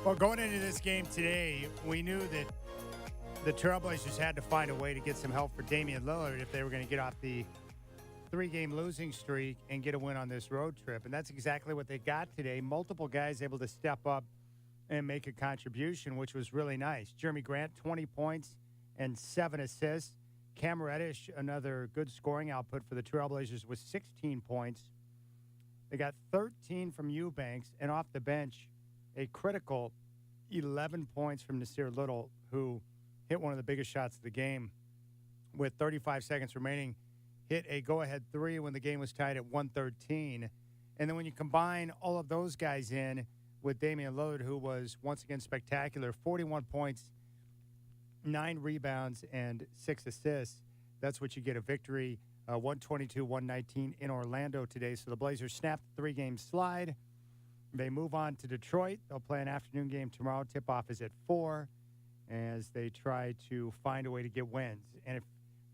Well, going into this game today, we knew that the Trailblazers had to find a way to get some help for Damian Lillard if they were going to get off the three-game losing streak and get a win on this road trip. And that's exactly what they got today. Multiple guys able to step up and make a contribution, which was really nice. Jeremy Grant, 20 points and 7 assists. Cam Reddish, another good scoring output for the Trailblazers with 16 points. They got 13 from Eubanks, and off the bench, a critical 11 points from Nasir Little, who hit one of the biggest shots of the game with 35 seconds remaining, hit a go-ahead three when the game was tied at 113. And then when you combine all of those guys in with Damian Lillard, who was once again spectacular, 41 points, 9 rebounds, and 6 assists, that's what you get, a victory, 122-119 in Orlando today. So the Blazers snapped the three-game slide. They move on to Detroit. They'll play an afternoon game tomorrow. Tip-off is at 4 as they try to find a way to get wins. And if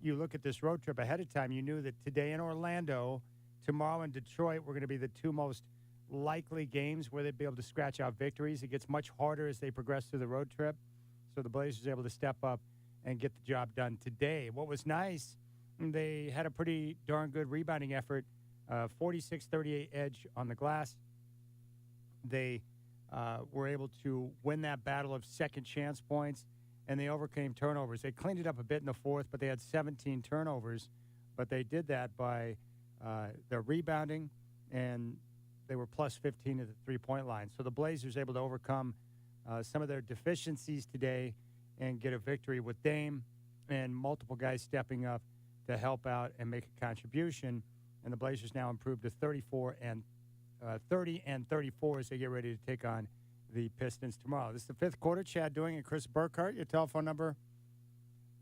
you look at this road trip ahead of time, you knew that today in Orlando, tomorrow in Detroit, were going to be the two most likely games where they'd be able to scratch out victories. It gets much harder as they progress through the road trip. So the Blazers able to step up and get the job done today. What was nice, they had a pretty darn good rebounding effort, 46-38 edge on the glass. They were able to win that battle of second chance points, and they overcame turnovers. They cleaned it up a bit in the fourth, but they had 17 turnovers. But they did that by their rebounding, and they were plus 15 at the three-point line. So the Blazers able to overcome some of their deficiencies today and get a victory with Dame and multiple guys stepping up to help out and make a contribution. And the Blazers now improved to 30 and 34 as they get ready to take on the Pistons tomorrow. This is the fifth quarter. Chad Doing and Chris Burkhart. Your telephone number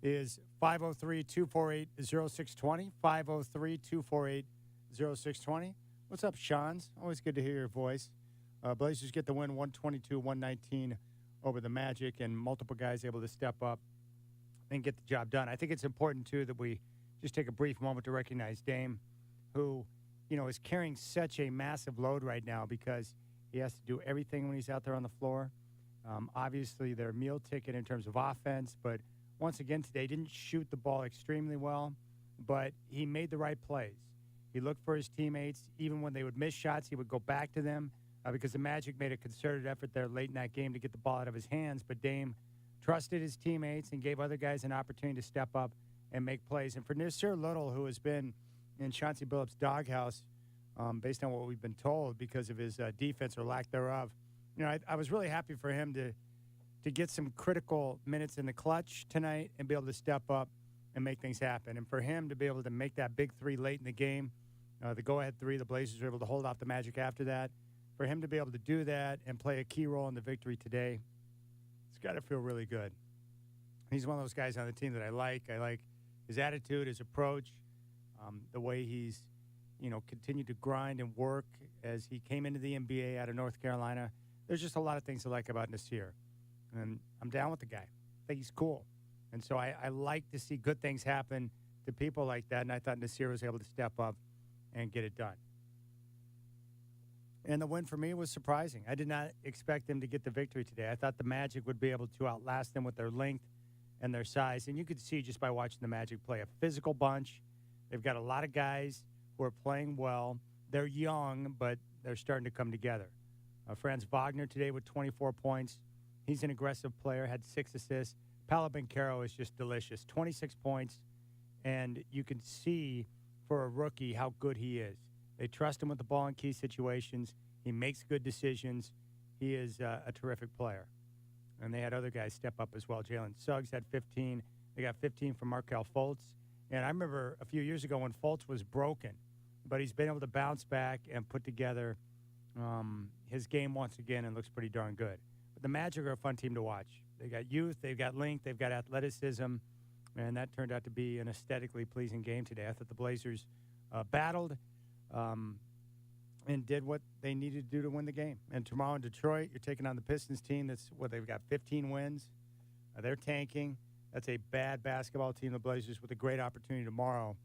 is 503-248-0620, 503-248-0620. What's up, Sean's? Always good to hear your voice. Blazers get the win 122-119 over the Magic, and multiple guys able to step up and get the job done. I think it's important, too, that we just take a brief moment to recognize Dame, who, you know, is carrying such a massive load right now because he has to do everything when he's out there on the floor. Obviously, their meal ticket in terms of offense, but once again today, didn't shoot the ball extremely well, but he made the right plays. He looked for his teammates. Even when they would miss shots, he would go back to them because the Magic made a concerted effort there late in that game to get the ball out of his hands, but Dame trusted his teammates and gave other guys an opportunity to step up and make plays. And for Nasir Little, who has been in Chauncey Billups' doghouse, based on what we've been told because of his defense or lack thereof, you know, I was really happy for him to get some critical minutes in the clutch tonight and be able to step up and make things happen. And for him to be able to make that big three late in the game, the go-ahead three, the Blazers were able to hold off the Magic after that. For him to be able to do that and play a key role in the victory today, it's got to feel really good. He's one of those guys on the team that I like. I like his attitude, his approach, the way he's, you know, continued to grind and work as he came into the NBA out of North Carolina. There's just a lot of things I like about Nasir. And I'm down with the guy. I think he's cool. And so I like to see good things happen to people like that, and I thought Nasir was able to step up and get it done. And the win for me was surprising. I did not expect them to get the victory today. I thought the Magic would be able to outlast them with their length and their size. And you could see just by watching the Magic play, a physical bunch. They've got a lot of guys who are playing well. They're young, but they're starting to come together. Franz Wagner today with 24 points. He's an aggressive player, had 6 assists. Paolo Banchero is just delicious, 26 points. And you can see for a rookie how good he is. They trust him with the ball in key situations. He makes good decisions. He is a terrific player. And they had other guys step up as well. Jalen Suggs had 15. They got 15 from Markelle Fultz. And I remember a few years ago when Fultz was broken, but he's been able to bounce back and put together his game once again and looks pretty darn good. But the Magic are a fun team to watch. They got youth, they've got length, they've got athleticism, and that turned out to be an aesthetically pleasing game today. I thought the Blazers battled and did what they needed to do to win the game. And tomorrow in Detroit, you're taking on the Pistons team that's what they've got 15 wins. They're tanking. That's a bad basketball team, the Blazers, with a great opportunity tomorrow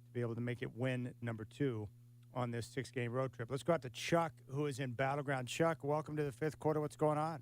to be able to make it win number 2 on this 6-game road trip. Let's go out to Chuck, who is in Battleground. Chuck, welcome to the fifth quarter. What's going on?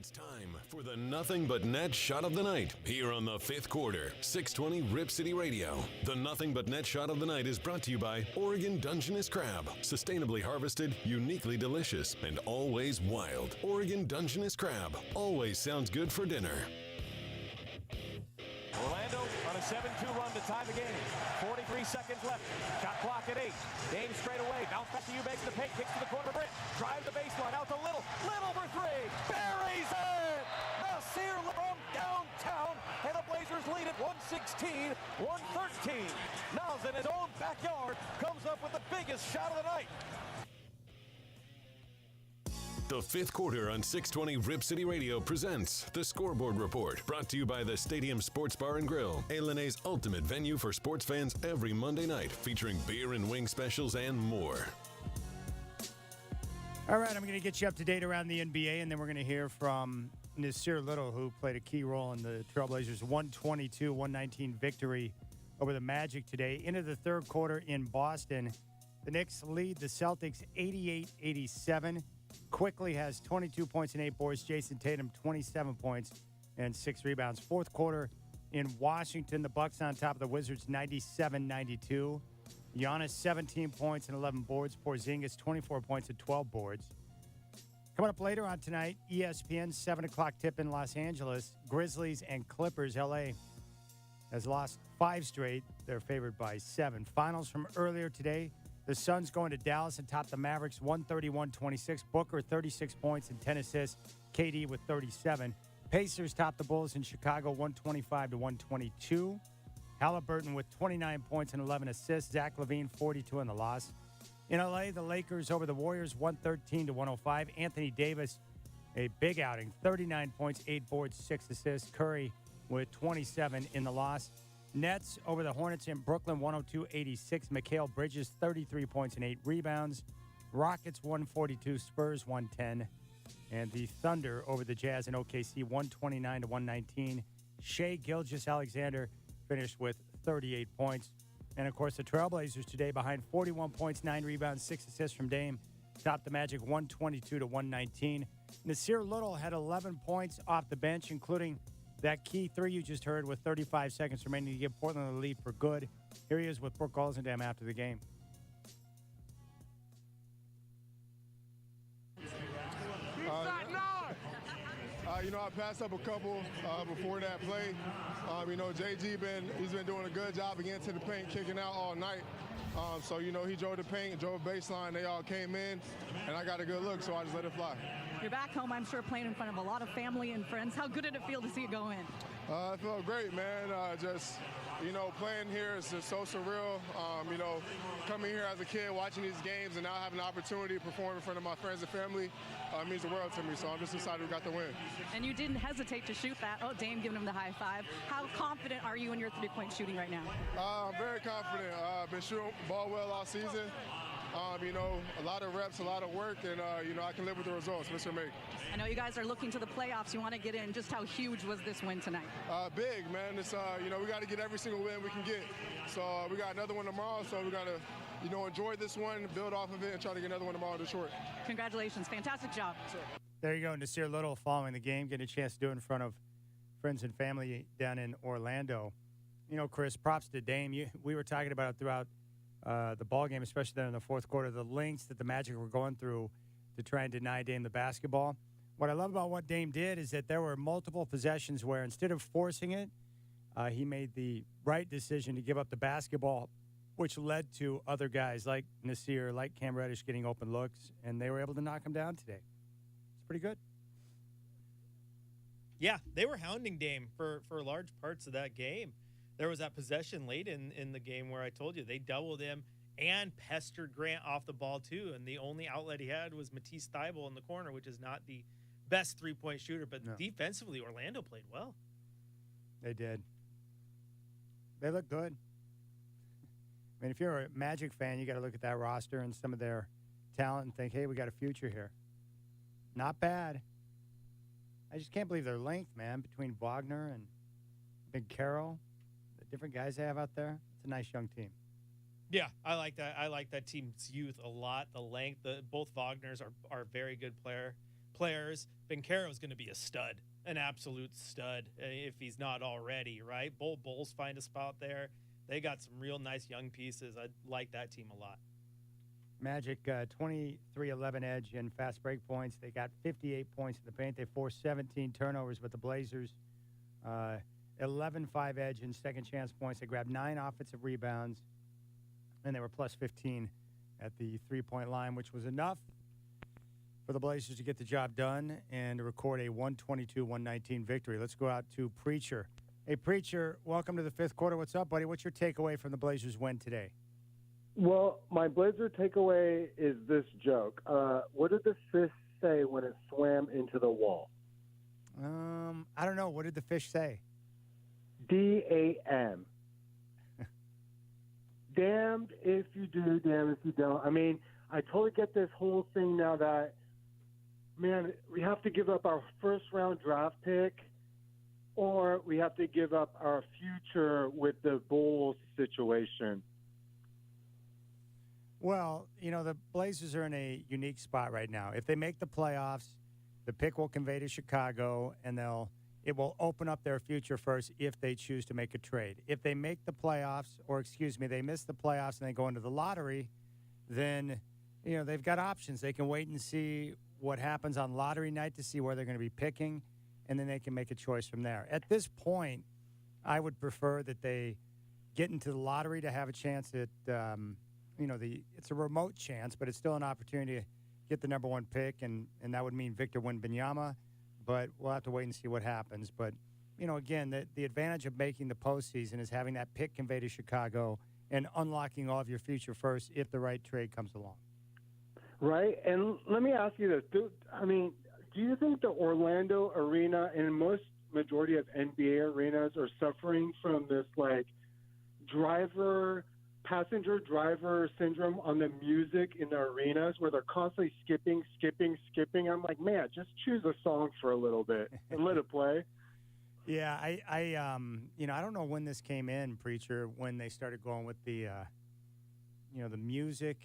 It's time for the Nothing But Net Shot of the Night here on the fifth quarter, 620 Rip City Radio. The Nothing But Net Shot of the Night is brought to you by Oregon Dungeness Crab. Sustainably harvested, uniquely delicious, and always wild. Oregon Dungeness Crab always sounds good for dinner. Orlando on a 7-2 run to tie the game. 43 seconds left. Shot clock at 8. Dame straight away. Bounce back to Eubanks in the paint. Kicks to the corner. Brent. Drive the baseline. Out to Little. Little for 3. Buries it! Nasir from downtown. And the Blazers lead at 116, 113. Niles in his own backyard comes up with the biggest shot of the night. The fifth quarter on 620 Rip City Radio presents the Scoreboard Report, brought to you by the Stadium Sports Bar and Grill, A-Lene's ultimate venue for sports fans every Monday night, featuring beer and wing specials and more. All right, I'm going to get you up to date around the NBA, and then we're going to hear from Nasir Little, who played a key role in the Trailblazers' 122-119 victory over the Magic today. Into the third quarter in Boston, the Knicks lead the Celtics 88-87. Quickly has 22 points and 8 boards. Jason Tatum, 27 points and 6 rebounds. Fourth quarter in Washington, the Bucks on top of the Wizards, 97-92. Giannis, 17 points and 11 boards. Porzingis, 24 points and 12 boards. Coming up later on tonight, ESPN, 7 o'clock tip in Los Angeles. Grizzlies and Clippers. L.A. has lost 5 straight. They're favored by 7. Finals from earlier today. The Suns going to Dallas and top the Mavericks 131-26. Booker 36 points and 10 assists. KD with 37. Pacers top the Bulls in Chicago 125-122. Halliburton with 29 points and 11 assists. Zach LaVine 42 in the loss. In LA, the Lakers over the Warriors 113-105. Anthony Davis, a big outing, 39 points, 8 boards, 6 assists. Curry with 27 in the loss. Nets over the Hornets in Brooklyn, 102-86. Mikal Bridges, 33 points and 8 rebounds. Rockets, 142. Spurs, 110. And the Thunder over the Jazz in OKC, 129-119. Shai Gilgeous-Alexander finished with 38 points. And, of course, the Trailblazers today behind 41 points, 9 rebounds, 6 assists from Dame. Topped the Magic 122-119. Nasir Little had 11 points off the bench, including that key 3 you just heard with 35 seconds remaining to give Portland the lead for good. Here he is with Brooke Olzendam after the game. I passed up a couple before that play. He's been doing a good job of getting to the paint, kicking out all night. He drove the paint, drove baseline. They all came in, and I got a good look, so I just let it fly. You're back home, I'm sure, playing in front of a lot of family and friends. How good did it feel to see it go in? It felt great, man. Playing here is just so surreal. Coming here as a kid, watching these games, and now having the opportunity to perform in front of my friends and family means the world to me. So I'm just excited we got the win. And you didn't hesitate to shoot that. Oh, Dame giving him the high five. How confident are you in your three-point shooting right now? I'm very confident. I've been shooting ball well all season. A lot of reps, a lot of work, and, I can live with the results. Mr. May. I know you guys are looking to the playoffs. You want to get in. Just how huge was this win tonight? Big, man. It's, we got to get every single win we can get. So we got another one tomorrow, so we got to, enjoy this one, build off of it, and try to get another one tomorrow to short. Congratulations. Fantastic job. Sure. There you go. Nasir Little following the game, getting a chance to do it in front of friends and family down in Orlando. Chris, props to Dame. We were talking about it throughout the ball game, especially there in the fourth quarter, the lengths that the Magic were going through to try and deny Dame the basketball. What I love about what Dame did is that there were multiple possessions where instead of forcing it, he made the right decision to give up the basketball, which led to other guys like Nasir, like Cam Reddish getting open looks, and they were able to knock him down today. It's pretty good. Yeah, they were hounding Dame for large parts of that game. There was that possession late in the game where I told you they doubled him and pestered Grant off the ball too, and the only outlet he had was Matisse Thybulle in the corner, which is not the best three-point shooter, but no. Defensively, Orlando played well. They did. They look good. I mean, if you're a Magic fan, you got to look at that roster and some of their talent and think, hey, we got a future here. Not bad. I just can't believe their length, man, between Wagner and Big Carroll, the different guys they have out there. It's a nice young team. Yeah, I like that. I like that team's youth a lot. The length, both Wagners are very good players, Banchero's going to be a stud, an absolute stud, if he's not already, right? Bulls find a spot there. They got some real nice young pieces. I like that team a lot. Magic 23-11 edge in fast break points. They got 58 points in the paint. They forced 17 turnovers, but the Blazers 11-5 edge in second chance points. They grabbed 9 offensive rebounds, and they were plus 15 at the three-point line, which was enough for the Blazers to get the job done and to record a 122-119 victory. Let's go out to Preacher. Hey, Preacher, welcome to the fifth quarter. What's up, buddy? What's your takeaway from the Blazers win today? Well, my Blazer takeaway is this joke. What did the fish say when it swam into the wall? I don't know. What did the fish say? DAM. Damned if you do, damned if you don't. I mean, I totally get this whole thing now that, man, we have to give up our first-round draft pick or we have to give up our future with the Bulls situation. Well, you know, the Blazers are in a unique spot right now. If they make the playoffs, the pick will convey to Chicago, and it will open up their future first if they choose to make a trade. If they make the playoffs, they miss the playoffs and they go into the lottery, then, you know, they've got options. They can wait and see what happens on lottery night to see where they're going to be picking, and then they can make a choice from there. At this point, I would prefer that they get into the lottery to have a chance at it's a remote chance, but it's still an opportunity to get the number one pick, and that would mean Victor Wembanyama. But we'll have to wait and see what happens. But, you know, again, the advantage of making the postseason is having that pick conveyed to Chicago and unlocking all of your future first if the right trade comes along. Right. And let me ask you this. Do you think the Orlando arena and most majority of NBA arenas are suffering from this, like, passenger driver syndrome on the music in the arenas where they're constantly skipping. I'm like, man, just choose a song for a little bit and let it play. Yeah, I don't know when this came in, Preacher, when they started going with the music,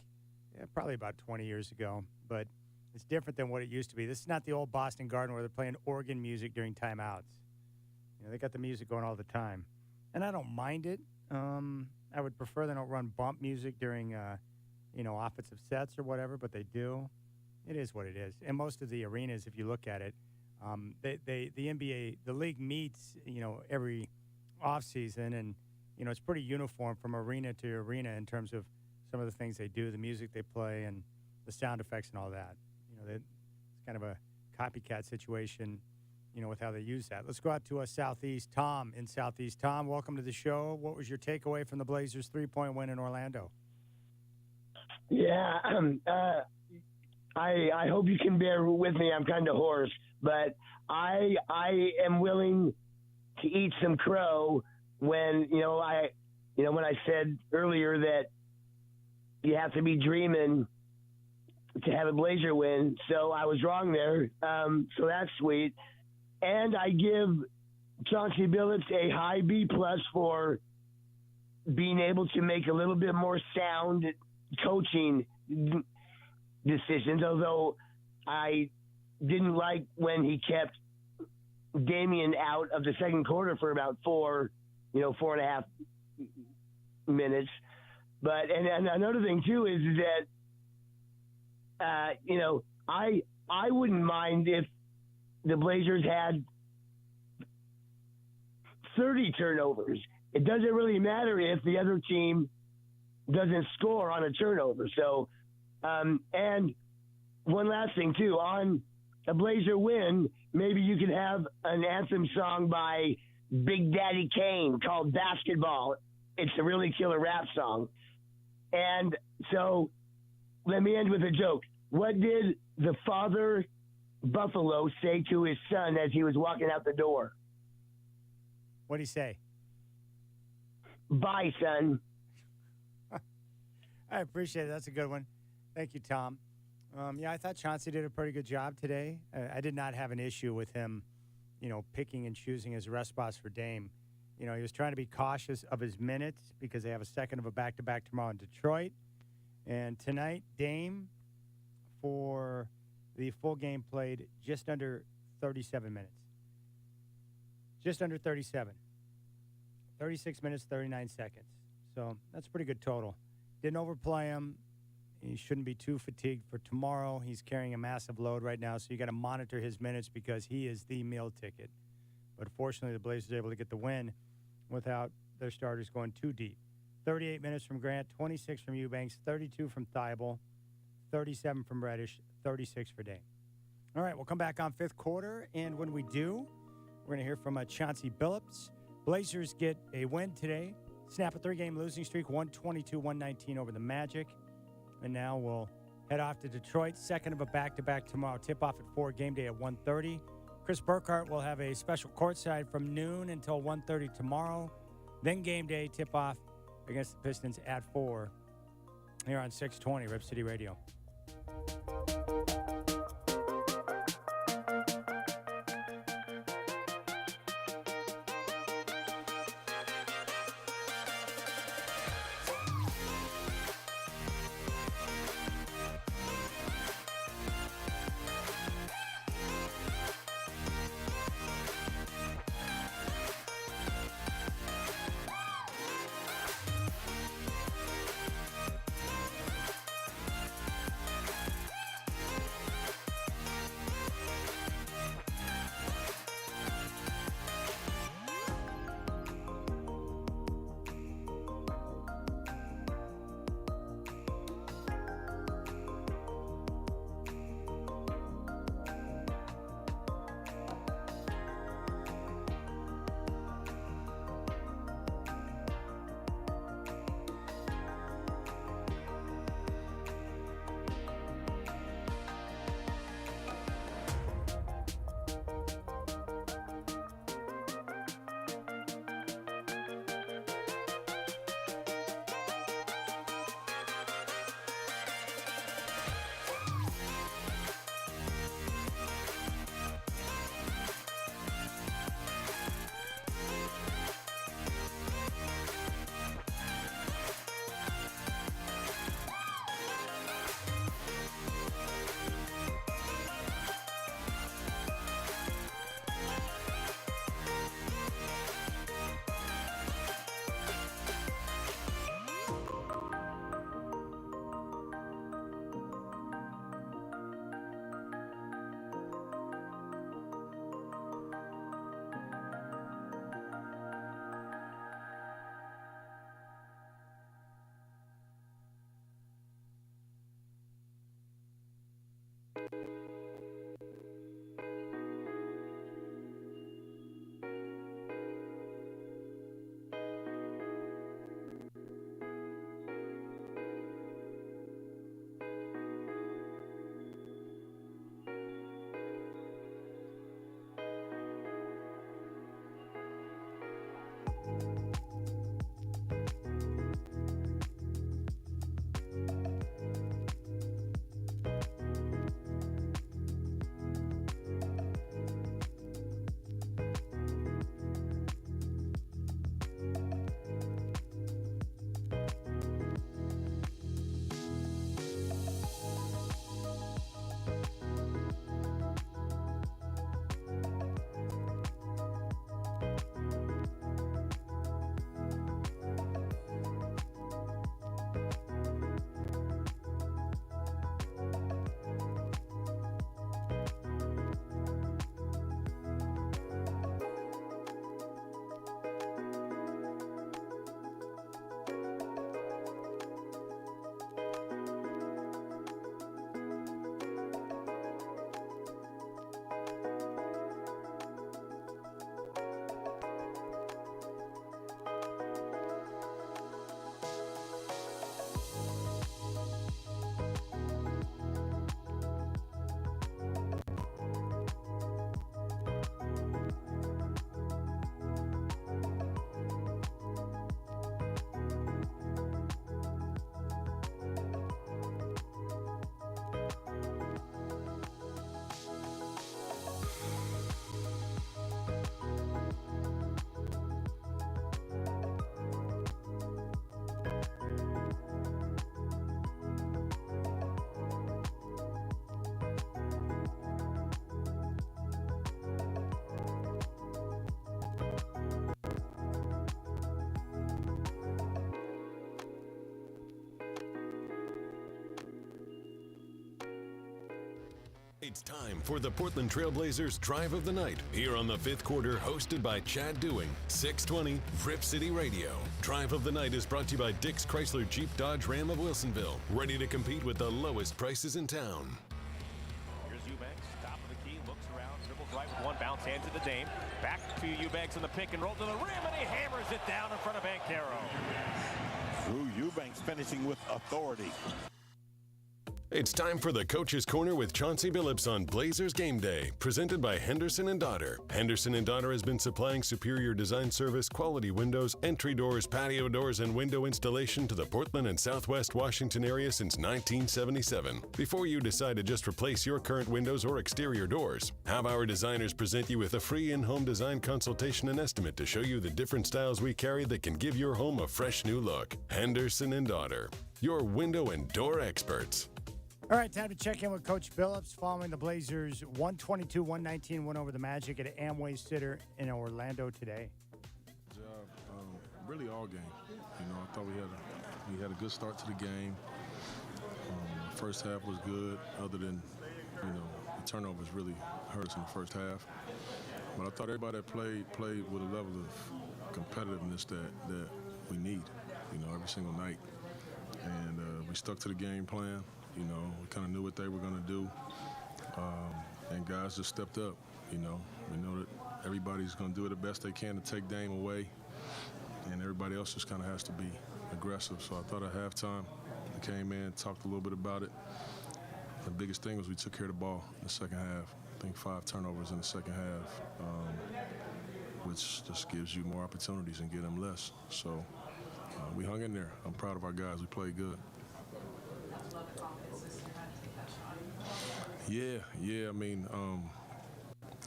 probably about 20 years ago, but it's different than what it used to be. This is not the old Boston Garden where they're playing organ music during timeouts. You know, they got the music going all the time, and I don't mind it. I would prefer they don't run bump music during, offensive sets or whatever, but they do. It is what it is. And most of the arenas, if you look at it, the NBA, the league meets, every offseason, and, it's pretty uniform from arena to arena in terms of some of the things they do, the music they play, and the sound effects and all that. It's kind of a copycat situation, with how they use that. Let's go out to Southeast. Tom in Southeast. Tom, welcome to the show. What was your takeaway from the Blazers' three-point win in Orlando? Yeah, I hope you can bear with me. I'm kind of hoarse, but I am willing to eat some crow when when I said earlier that you have to be dreaming to have a Blazer win. So I was wrong there. So that's sweet. And I give Chauncey Billups a high B+ for being able to make a little bit more sound coaching decisions, although I didn't like when he kept Damian out of the second quarter for about 4.5 minutes. But and another thing too is that I wouldn't mind if the Blazers had 30 turnovers. It doesn't really matter if the other team doesn't score on a turnover. So, and one last thing too, on a Blazer win, maybe you could have an anthem song by Big Daddy Kane called Basketball. It's a really killer rap song. And so let me end with a joke. What did the father Buffalo say to his son as he was walking out the door? What did he say? Bye, son. I appreciate it. That's a good one. Thank you, Tom. I thought Chauncey did a pretty good job today. I did not have an issue with him, picking and choosing his rest spots for Dame. He was trying to be cautious of his minutes because they have a second of a back-to-back tomorrow in Detroit. And tonight, Dame, for The full game played just under 37 minutes. Just under 37. 36 minutes, 39 seconds. So that's a pretty good total. Didn't overplay him. He shouldn't be too fatigued for tomorrow. He's carrying a massive load right now, so you got to monitor his minutes because he is the meal ticket. But fortunately, the Blazers were able to get the win without their starters going too deep. 38 minutes from Grant, 26 from Eubanks, 32 from Thibault, 37 from Reddish, 36 for Dame. All right, we'll come back on fifth quarter, and when we do, we're going to hear from Chauncey Billups. Blazers get a win today, snap a three-game losing streak, 122-119 over the Magic. And now we'll head off to Detroit, second of a back-to-back tomorrow. Tip-off at 4, game day at 1:30. Chris Burkhart will have a special courtside from noon until 1:30 tomorrow. Then game day tip-off against the Pistons at 4 here on 620 Rip City Radio. It's time for the Portland Trailblazers Drive of the Night here on the fifth quarter, hosted by Chad Dewing, 620 Rip City Radio. Drive of the Night is brought to you by Dick's Chrysler Jeep Dodge Ram of Wilsonville, ready to compete with the lowest prices in town. Here's Eubanks, top of the key, looks around, dribbles right with one bounce, hands to the Dame. Back to Eubanks in the pick and roll to the rim, and he hammers it down in front of Bankero. Drew Eubanks finishing with authority. It's time for the Coach's Corner with Chauncey Billups on Blazers Game Day, presented by Henderson & Daughter. Henderson & Daughter has been supplying superior design service, quality windows, entry doors, patio doors, and window installation to the Portland and Southwest Washington area since 1977. Before you decide to just replace your current windows or exterior doors, have our designers present you with a free in-home design consultation and estimate to show you the different styles we carry that can give your home a fresh new look. Henderson & Daughter, your window and door experts. All right, time to check in with Coach Billups following the Blazers' 122-119 win over the Magic at Amway Center in Orlando today. Really all game. You know, I thought we had a good start to the game. First half was good, other than, you know, the turnovers really hurt us in the first half. But I thought everybody that played with a level of competitiveness that we need, you know, every single night. And we stuck to the game plan. You know, we kind of knew what they were going to do, and guys just stepped up. You know, we know that everybody's going to do the best they can to take Dame away, and everybody else just kind of has to be aggressive. So I thought at halftime, we came in, talked a little bit about it. The biggest thing was we took care of the ball in the second half. I think 5 turnovers in the second half, which just gives you more opportunities and get them less. So we hung in there. I'm proud of our guys. We played good. Yeah. I mean,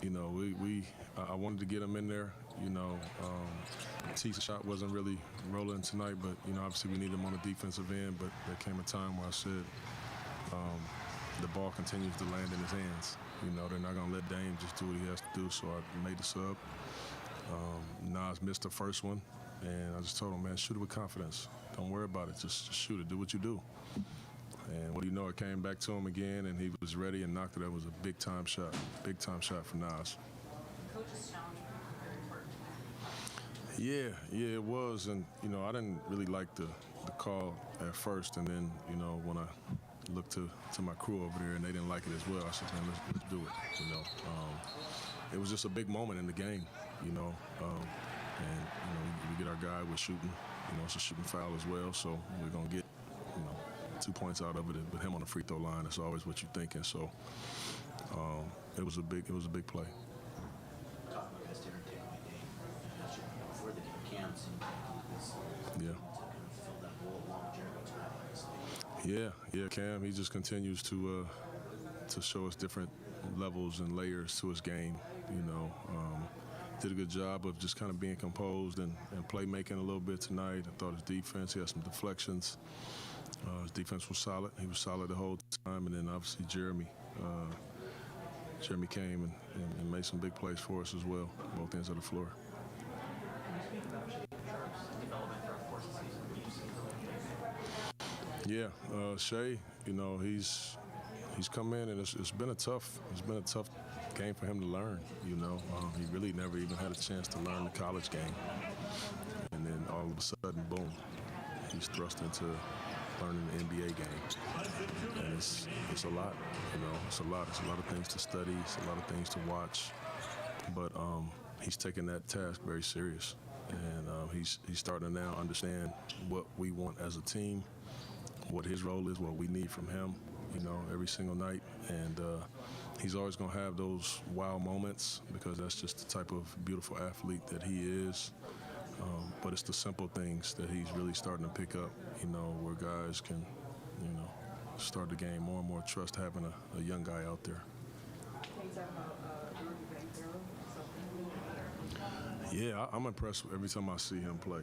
you know, I wanted to get them in there. You know, T's shot wasn't really rolling tonight, but, you know, obviously we need him on the defensive end. But there came a time where I said the ball continues to land in his hands. You know, they're not going to let Dame just do what he has to do, so I made the sub. Nas missed the first one, and I just told him, man, shoot it with confidence. Don't worry about it. Just shoot it. Do what you do. And what do you know, it came back to him again, and he was ready and knocked it. That was a big-time shot for Nas. Coach's challenge very important. Yeah, it was. And, you know, I didn't really like the call at first. And then, you know, when I looked to my crew over there and they didn't like it as well, I said, man, let's do it, you know. It was just a big moment in the game, you know. And, you know, we get our guy with shooting. You know, it's a shooting foul as well, so we're going to get, you know, 2 points out of it. With him on the free throw line, that's always what you're thinking. So it was a big play. Yeah, Cam. He just continues to show us different levels and layers to his game. You know, did a good job of just kind of being composed and playmaking a little bit tonight. I thought his defense, he had some deflections. His defense was solid. He was solid the whole time. And then obviously Jeremy came and made some big plays for us as well, both ends of the floor. Yeah, Shea, you know, he's come in and it's been a tough game for him to learn. You know, he really never even had a chance to learn the college game, and then all of a sudden, boom, he's thrust into learning the NBA game, and it's a lot. You know, it's a lot. It's a lot of things to study. It's a lot of things to watch, but he's taking that task very serious, and he's starting to now understand what we want as a team, what his role is, what we need from him, you know, every single night. And he's always going to have those wow moments because that's just the type of beautiful athlete that he is. But it's the simple things that he's really starting to pick up, you know, where guys can, you know, start the game more and more trust having a young guy out there. Yeah, I'm impressed every time I see him play.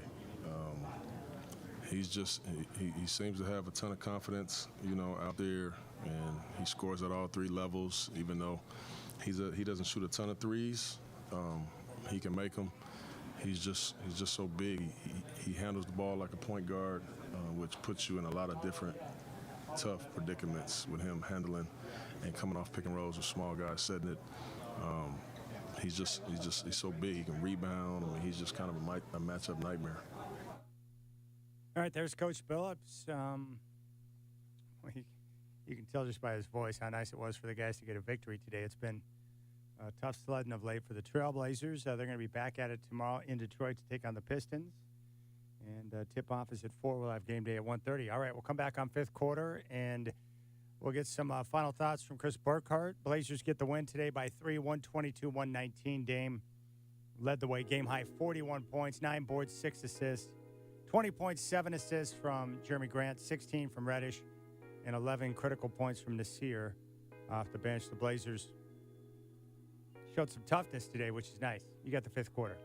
He's just, he seems to have a ton of confidence, you know, out there, and he scores at all 3 levels, even though he doesn't shoot a ton of threes. He can make them. He's just so big. He handles the ball like a point guard, which puts you in a lot of different tough predicaments with him handling and coming off pick and rolls with small guys setting it. He's so big. He can rebound. I mean, he's just kind of a matchup nightmare. All right, there's Coach Billups. You can tell just by his voice how nice it was for the guys to get a victory today. It's been tough sledding of late for the Trailblazers. They're going to be back at it tomorrow in Detroit to take on the Pistons. And tip-off is at 4. We'll have game day at 1:30. All right, we'll come back on fifth quarter, and we'll get some final thoughts from Chris Burkhardt. Blazers get the win today by 3, 122-119. Dame led the way, game-high 41 points, 9 boards, 6 assists, 20 points, 7 assists from Jeremy Grant, 16 from Reddish, and 11 critical points from Nasir off the bench. The Blazers showed some toughness today, which is nice. You got the fifth quarter.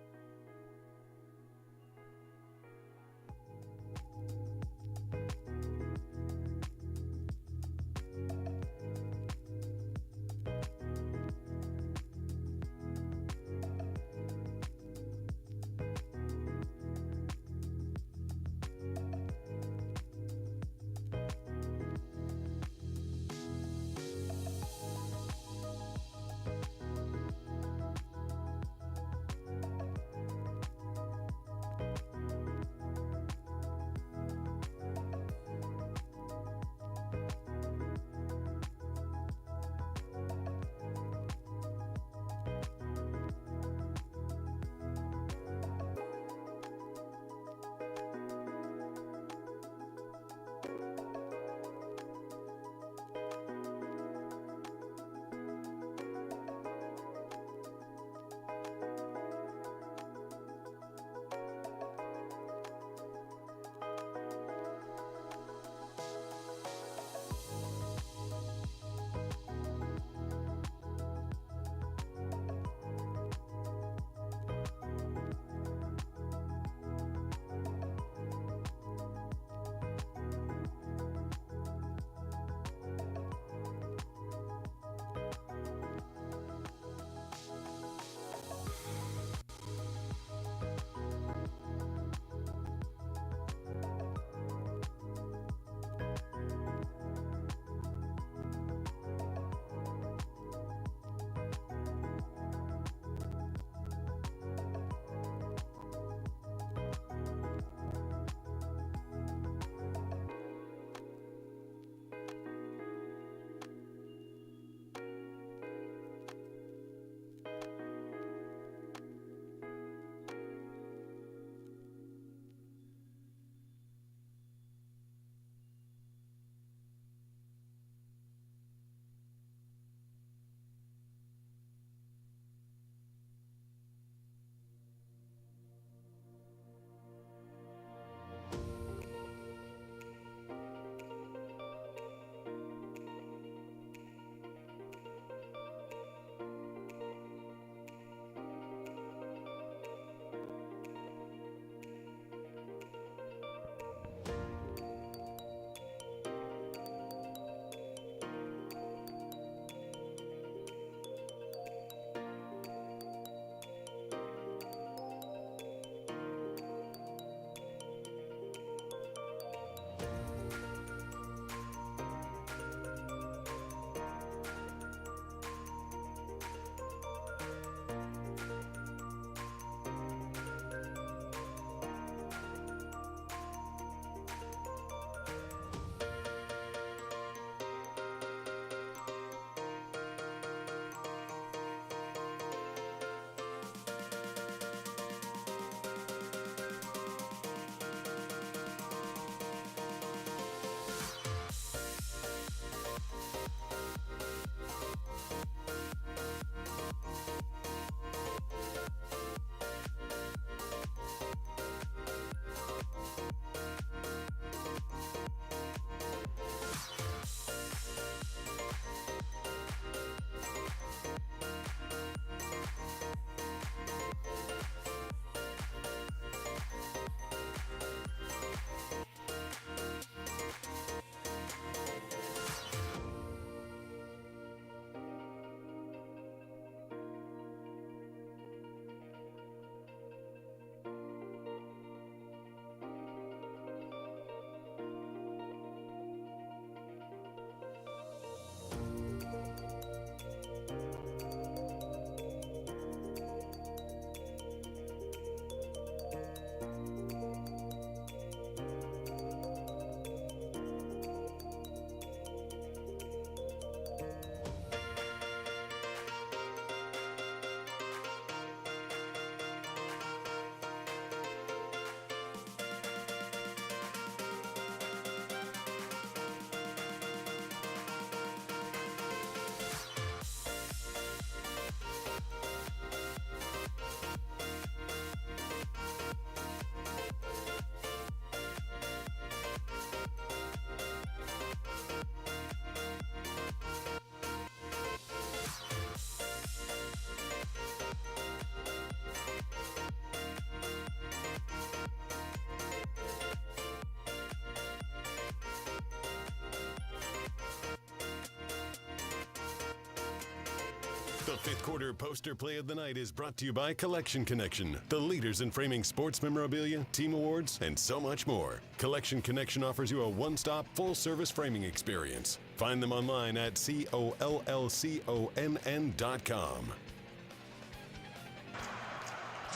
The fifth quarter poster play of the night is brought to you by Collection Connection, the leaders in framing sports memorabilia, team awards, and so much more. Collection Connection offers you a one-stop, full-service framing experience. Find them online at COLLCONN.com.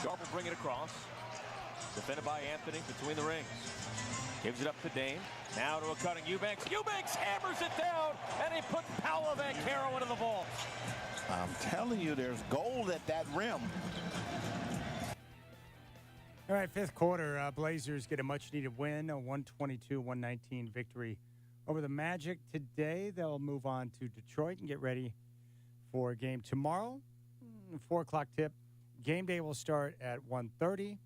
Sharp will bring it across. Defended by Anthony between the rings. Gives it up to Dame. Now to a cutting Eubanks. Eubanks hammers it down, and he puts Paolo Banchero into the vault. I'm telling you, there's gold at that rim. All right, fifth quarter, Blazers get a much-needed win, a 122-119 victory over the Magic today. They'll move on to Detroit and get ready for a game tomorrow, 4 o'clock tip. Game day will start at 1:30,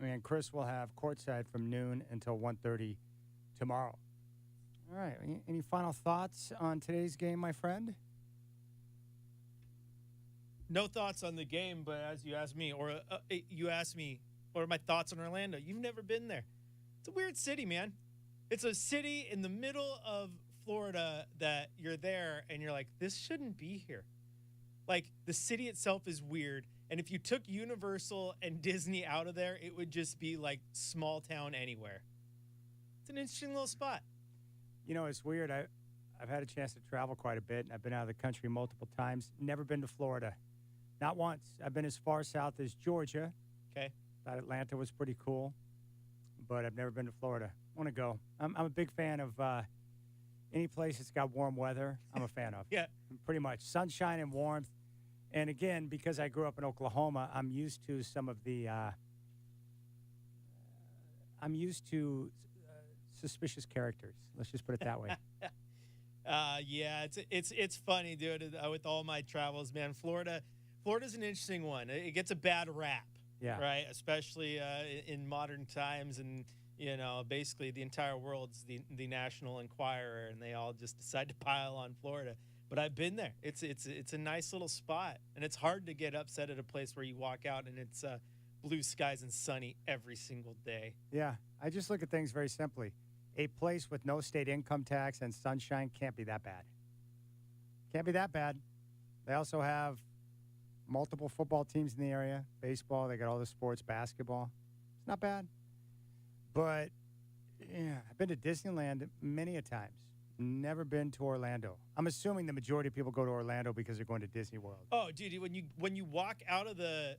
and Chris will have courtside from noon until 1:30 tomorrow. All right, any final thoughts on today's game, my friend? No thoughts on the game, but as you asked me, or you asked me, what are my thoughts on Orlando? You've never been there. It's a weird city, man. It's a city in the middle of Florida that you're there and you're like, this shouldn't be here. Like, the city itself is weird. And if you took Universal and Disney out of there, it would just be like small town anywhere. It's an interesting little spot. You know, it's weird. I've had a chance to travel quite a bit, and I've been out of the country multiple times. Never been to Florida. Not once. I've been as far south as Georgia. Okay. Thought Atlanta was pretty cool, but I've never been to Florida. I want to go. I'm a big fan of any place that's got warm weather. I'm a fan of. Yeah. Pretty much. Sunshine and warmth. And again, because I grew up in Oklahoma, I'm used to some of the suspicious characters. Let's just put it that way. Yeah, it's funny, dude. With all my travels, man, Florida's an interesting one. It gets a bad rap, Yeah. right? Especially in modern times, and basically the entire world's the National Enquirer, and they all just decide to pile on Florida. But I've been there. It's a nice little spot, and it's hard to get upset at a place where you walk out and it's blue skies and sunny every single day. Yeah. I just look at things very simply. A place with no state income tax and sunshine can't be that bad. Can't be that bad. They also have multiple football teams in the area, baseball. They got all the sports, basketball. It's not bad. But, yeah, I've been to Disneyland many a times. Never been to Orlando. I'm assuming the majority of people go to Orlando because they're going to Disney World. Oh, dude, when you walk out of the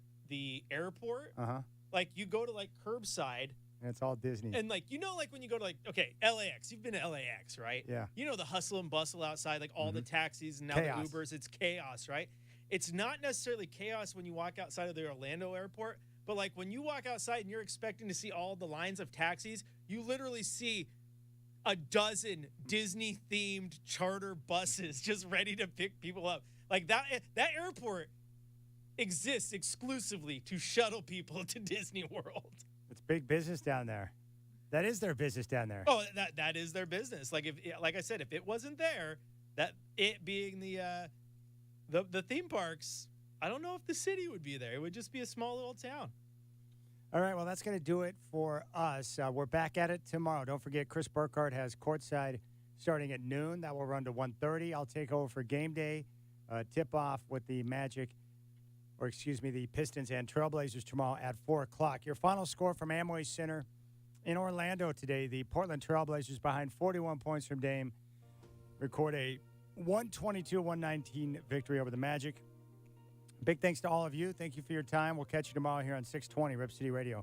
airport, Uh-huh. like you go to like curbside, And it's all Disney. and like like when you go to LAX, you've been to LAX, right? Yeah. You know the hustle and bustle outside, like all the taxis and now Chaos. the Ubers. It's chaos, right? It's not necessarily chaos when you walk outside of the Orlando airport, but like when you walk outside and you're expecting to see all the lines of taxis, you literally see a dozen Disney-themed charter buses just ready to pick people up. Like that airport exists exclusively to shuttle people to Disney World. It's big business down there. That is their business down there. Oh, that is their business. Like like I said, if it wasn't there, that it being the theme parks, I don't know if the city would be there. It would just be a small little town. All right, well, that's going to do it for us. We're back at it tomorrow. Don't forget, Chris Burkhardt has courtside starting at noon. That will run to 1:30. I'll take over for game day, tip-off with the the Pistons and Trailblazers tomorrow at 4 o'clock. Your final score from Amway Center in Orlando today, the Portland Trailblazers behind 41 points from Dame record a 122-119 victory over the Magic. Big thanks to all of you. Thank you for your time. We'll catch you tomorrow here on 620 Rip City Radio.